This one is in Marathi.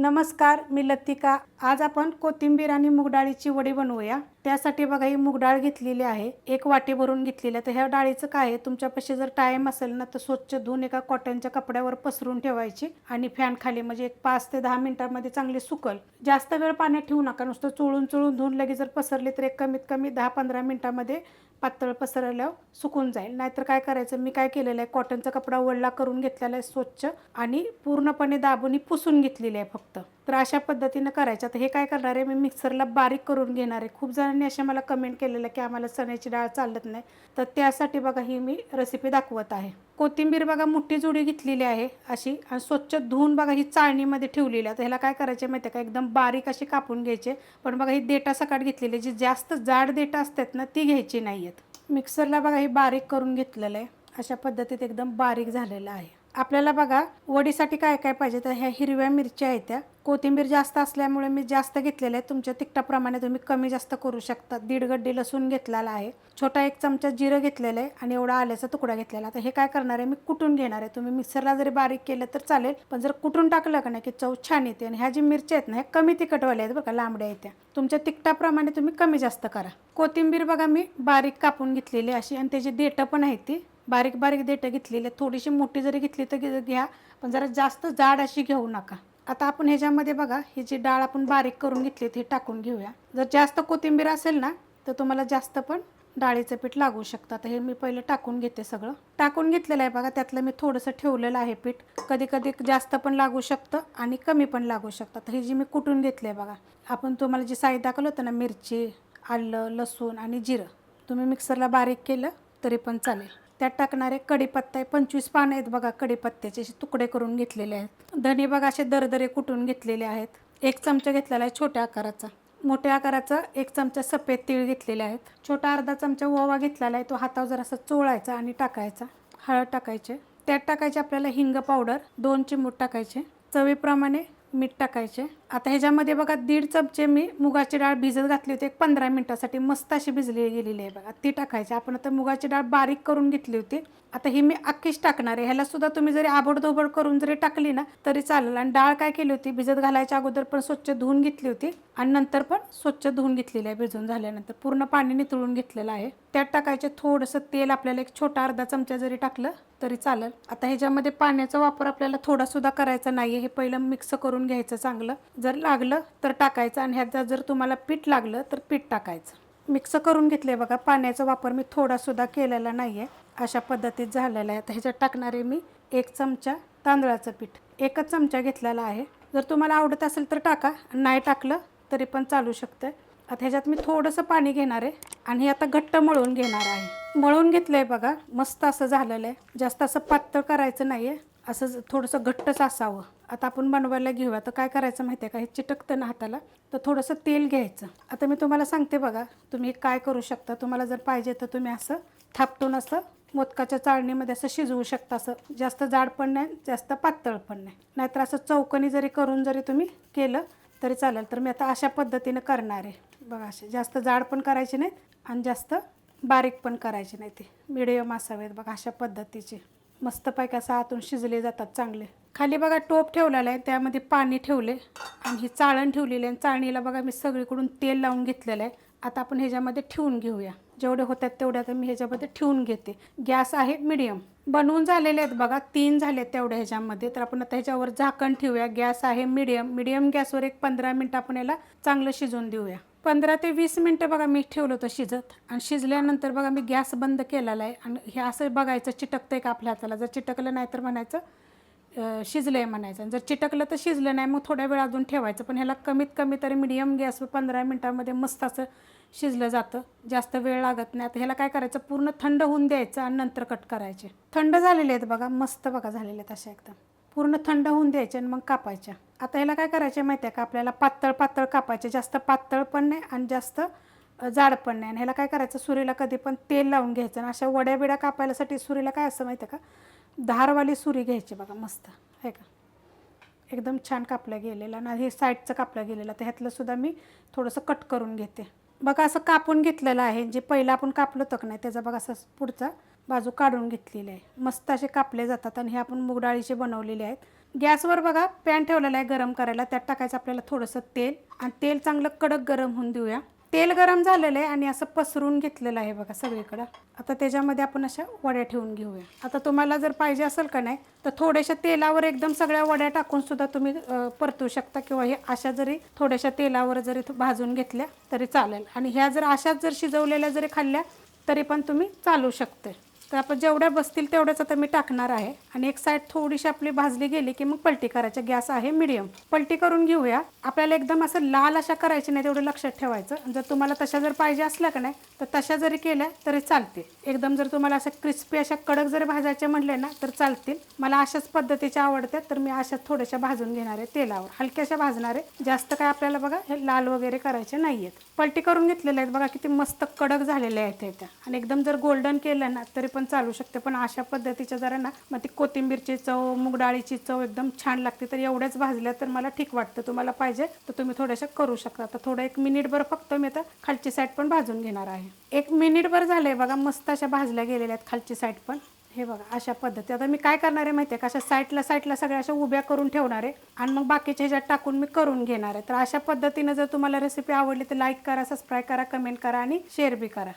नमस्कार, मी लतिका। आज आपण कोथिंबीर आणि मूग डाळीची वडी बनवूया। त्यासाठी बघा ही मूग डाळ घेतलेली आहे, 1 वाटी भरून घेतलेली आहे। तर ह्या डाळीचं काय आहे, तुमच्यापाशी जर टाइम असेल ना तर स्वच्छ धुवून एका कॉटनच्या कपड्यावर पसरून ठेवायची आणि फॅन खाली म्हणजे एक 5 ते 10 मिनिटांमध्ये चांगली सुकल। जास्त वेळ पाण्यात ठेवू नका, नुसतं चोळून धुवून लगेच जर पसरली तर एक कमीत कमी 10-15 मिनिटांमध्ये पातळ पसरल्यावर सुकून जाईल। नाहीतर काय करायचं, मी काय केलेलं आहे, कॉटनचा कपडा ओला करून घेतलेला आहे स्वच्छ आणि पूर्णपणे दाबून पुसून घेतलेली आहे फक्त। तर अशा पद्धतीने करायचं। तर हे काय करणार आहे, मी मिक्सरला बारीक करून घेणार आहे। खूप जणांनी अशा मला कमेंट केलेलं की आम्हाला चण्याची डाळ चालत नाही, तर त्यासाठी बघा ही मी रेसिपी दाखवत आहे। कोथिंबीर बघा मोठी जुडी घेतलेली आहे अशी आणि स्वच्छ धुवून बघा ही चाळणीमध्ये ठेवलेली आहे। तर ह्याला काय करायचे माहिती आहे का, एकदम बारीक अशी कापून घ्यायचे। पण बघा ही देठा सकाट घेतलेली, जी जास्त जाड देठा असतात ना ती घ्यायची नाही आहेत। मिक्सरला बघा ही बारीक करून घेतलेलं आहे, अशा पद्धतीत एकदम बारीक झालेलं आहे। आपल्याला बघा वडीसाठी काय काय पाहिजे, तर ह्या हिरव्या मिरच्या आहेत, त्या कोथिंबीर जास्त असल्यामुळे मी जास्त घेतलेले आहे। तुमच्या तिखटाप्रमाणे तुम्ही कमी जास्त करू शकता। 1.5 गड्डी लसूण घेतलेला आहे, छोटा 1 चमचा जिरं घेतलेलं आहे आणि एवढा आल्याचा तुकडा घेतलेला। तर हे काय करणार आहे, मी कुटून घेणार आहे। तुम्ही मिक्सरला जरी बारीक केलं तर चालेल, पण जर कुटून टाकलं का नाही की चव छान येते। आणि ह्या जी मिरच्या आहेत ना, ह्या कमी तिखटवाल्या आहेत बघा, लांबड्या आहेत त्या, तुमच्या तिखटाप्रमाणे तुम्ही कमी जास्त करा। कोथिंबीर बघा मी बारीक कापून घेतलेली अशी आणि त्याची देठं पण आहेत ती बारीक बारीक देठं घेतलेली। थोडीशी मोठी जरी घेतली तर घ्या, पण जरा जास्त जाड अशी घेऊ नका। आता आपण ह्याच्यामध्ये बघा ही जी डाळ आपण बारीक करून घेतली ती टाकून घेऊया। जर जास्त कोथिंबीर असेल ना तर तुम्हाला जास्त पण डाळीचं पीठ लागू शकतं। तर हे मी पहिले टाकून घेते, सगळं टाकून घेतलेलं आहे बघा। त्यातलं मी थोडंसं ठेवलेलं आहे पीठ, कधी कधी जास्त पण लागू शकतं आणि कमी पण लागू शकतं। तर हे जी मी कुटून घेतले बघा, आपण तुम्हाला जी साईड दाखवलं होतं ना, मिरची, आलं, लसूण आणि जिरं, तुम्ही मिक्सरला बारीक केलं तरी पण चालेल। त्यात टाकणारे कढीपत्ता आहे, 25 पानं आहेत बघा कढीपत्त्याचे, असे तुकडे करून घेतलेले आहेत। धने बघा असे दरदरे कुटून घेतलेले आहेत। 1 चमचा घेतलेला आहे छोट्या आकाराचा। मोठ्या आकाराचा 1 चमचा सफेद तीळ घेतलेले आहेत। छोटा अर्धा चमचा ओवा घेतलेला आहे, तो हातावर जरासा चोळायचा आणि टाकायचा। हळद टाकायचे, त्यात टाकायचे आपल्याला हिंग पावडर 2 चिमूट टाकायचे, चवीप्रमाणे मीठ टाकायचे। आता ह्याच्यामध्ये बघा 1.5 चमचे मी मुगाची डाळ भिजत घातली होती 15 मिनिटासाठी, मस्त अशी भिजली गेलेली आहे बघा, ती टाकायची। आपण आता मुगाची डाळ बारीक करून घेतली होती, आता ही मी अख्खीच टाकणार आहे। ह्याला सुद्धा तुम्ही जरी आबडधोबड करून जरी टाकली ना तरी चालेल। आणि डाळ काय केली होती, भिजत घालायच्या अगोदर पण स्वच्छ धुवून घेतली होती आणि नंतर पण स्वच्छ धुवून घेतलेली आहे। भिजून झाल्यानंतर पूर्ण पाणी निथळून घेतलेलं आहे। त्यात टाकायचे थोडंसं तेल, आपल्याला 1 छोटा अर्धा चमचा जरी टाकलं तरी चालेल। आता ह्याच्यामध्ये पाण्याचा वापर आपल्याला थोडा सुद्धा करायचा नाही, हे पहिलं मिक्स करून घ्यायचं चांगलं। जर लागलं तर टाकायचं आणि ह्यात जर तुम्हाला पीठ लागलं तर पीठ टाकायचं। मिक्स करून घेतले बघा, पाण्याचा वापर मी थोडा सुद्धा केलेला नाही आहे, अशा पद्धतीत झालेलं आहे। आता ह्याच्यात टाकणारे मी 1 चमचा तांदळाचं पीठ, 1च चमचा घेतलेला आहे। जर तुम्हाला आवडत असेल तर टाका, नाही टाकलं तरी पण चालू शकतं। आता ह्याच्यात मी थोडंसं पाणी घेणार आहे आणि हे आता घट्ट मळून घेणार आहे। मळून घेतलं आहे बघा, मस्त असं झालेलं आहे। जास्त असं पातळ करायचं नाही आहे, असं थोडंसं घट्टच असावं। आता आपण बनवायला घेऊया। तर काय करायचं माहिती आहे का, हे चिटकतं ना हाताला, तर थोडंसं तेल घ्यायचं। आता मी तुम्हाला सांगते बघा, तुम्ही काय करू शकता, तुम्हाला जर पाहिजे तर तुम्ही असं थापटून असं मोदकाच्या चाळणीमध्ये असं शिजवू शकता। असं जास्त जाड पण नाही, जास्त पातळ पण नाही, नाहीतर असं चौकनी जरी करून जरी तुम्ही केलं तरी चालेल। तर मी आता अशा पद्धतीने करणार आहे बघा, असे जास्त जाड पण करायचे नाहीत आणि जास्त बारीक पण करायचे नाही, ते मिडियम असावेत बघा, अशा पद्धतीचे मस्तपैकी असं आतून शिजले जातात चांगले। खाली बघा टोप ठेवलेला आहे, त्यामध्ये पाणी ठेवले आणि ही चाळण ठेवलेली आहे। चाळणीला बघा मी सगळीकडून तेल लावून घेतलेलं आहे। आता आपण ह्याच्यामध्ये ठेवून घेऊया, जेवढे होतात तेवढे आता मी ह्याच्यामध्ये ठेवून घेते। गॅस आहे मीडियम, बनवून झालेले आहेत बघा, 3 झाले तेवढ्या ह्याच्यामध्ये। तर आपण आता ह्याच्यावर झाकण ठेवूया, गॅस आहे मीडियम गॅसवर एक 15 मिनिट आपण याला चांगलं शिजवून देऊया। 15 ते 20 मिनिटं बघा मी ठेवलं होतं शिजत, आणि शिजल्यानंतर बघा मी गॅस बंद केलेला आहे। आणि हे असं बघायचं चिटकतंय का आपल्या हाताला, जर चिटकलं नाही तर म्हणायचं शिजलं आहे म्हणायचं, जर चिटकलं तर शिजलं नाही, मग थोड्या वेळ अजून ठेवायचं। पण ह्याला कमीत कमी तरी मीडियम गॅसवर 15 मिनिटांमध्ये मस्त असं शिजलं जातं, जास्त वेळ लागत नाही। आता ह्याला काय करायचं, पूर्ण थंड होऊन द्यायचं आणि नंतर कट करायचे। थंड झालेले आहेत बघा, मस्त बघा झालेले आहेत अशा, एकदम पूर्ण थंड होऊन द्यायचे आणि मग कापायच्या। आता ह्याला काय करायचे माहिती आहे का, आपल्याला पातळ पातळ कापायचे, जास्त पातळ पण नाही आणि जास्त जाड पण नाही। आणि ह्याला काय करायचं, सुरीला कधी पण तेल लावून घ्यायचं आणि अशा वड्या बिड्या कापायसाठी सुरीला काय असं माहिती आहे का, धारवाली सुरी घ्यायची बघा, मस्त आहे का, एकदम छान कापलं गेलेलं आणि हे साईडचं कापलं गेलेलं। तर ह्यातलं सुद्धा मी थोडंसं कट करून घेते बघा, असं कापून घेतलेलं आहे। जे पहिलं आपण कापलं तर नाही त्याचा बघा असं पुढचा बाजू काढून घेतलेली आहे, मस्त असे कापले जातात। आणि हे आपण मूग डाळीचे बनवलेले आहेत, गॅसवर बघा पॅन ठेवलेला आहे गरम करायला. त्यात टाकायचं आपल्याला थोडंसं तेल आणि तेल चांगलं कडक गरम होऊन देऊया. तेल गरम झालेलं आहे आणि असं पसरून घेतलेलं आहे बघा सगळीकडं. आता त्याच्यामध्ये आपण अशा वड्या ठेवून घेऊया. आता तुम्हाला जर पाहिजे असेल का नाही तर थोड्याशा तेलावर एकदम सगळ्या वड्या टाकून सुद्धा तुम्ही परतू शकता किंवा हे अशा जरी थोड्याशा तेलावर जरी भाजून घेतल्या तरी चालेल. आणि ह्या जर अशाच जर शिजवलेल्या जरी खाल्ल्या तरी पण तुम्ही चालू शकते. तर आपण जेवढ्या बसतील तेवढ्याच आता मी टाकणार आहे. आणि एक साईड थोडीशी आपली भाजली गेली की मग पलटी करायची. गॅस आहे मीडियम. पलटी करून घेऊया. आपल्याला एकदम असं लाल अशा करायची नाही, तेवढं लक्षात ठेवायचं. जर तुम्हाला तशा जर पाहिजे असल्या का नाही तर तशा जरी केल्या तरी चालते. एकदम जर तुम्हाला असं क्रिस्पी अशा कडक जरी भाजायचे म्हटले ना तर चालतील. मला अशाच पद्धतीच्या आवडतात तर मी अशाच थोड्याशा भाजून घेणार आहे तेलावर. हलक्याशा भाजणार आहे, जास्त काय आपल्याला बघा हे लाल वगैरे करायचे नाही आहेत. पलटी करून घेतलेले आहेत बघा, किती मस्त कडक झालेले आहेत त्या. आणि एकदम जर गोल्डन केलं ना तरी पण चालू शकते. पण अशा पद्धतीच्या जरा ना मग ती कोथिंबीरची चव, मूग डाळीची चव एकदम छान लागते. तर एवढ्याच भाजल्या तर मला ठीक वाटतं. तुम्हाला पाहिजे तर तुम्ही थोड्याशा करू शकता. तर थोडं 1 मिनिटभर फक्त मी आता खालची साईड पण भाजून घेणार आहे. 1 मिनिटभर झालंय बघा, मस्त अशा भाजल्या गेलेल्या आहेत खालची साईड पण. हे बघा अशा पद्धती. आता मी काय करणार आहे माहिती आहे का, अशा साईडला सगळ्या अशा उभ्या करून ठेवणार आहे आणि मग बाकीच्या ह्याच्यात टाकून मी करून घेणार आहे. तर अशा पद्धतीनं जर तुम्हाला रेसिपी आवडली तर लाईक करा, सबस्क्राईब करा, कमेंट करा आणि शेअर बी करा.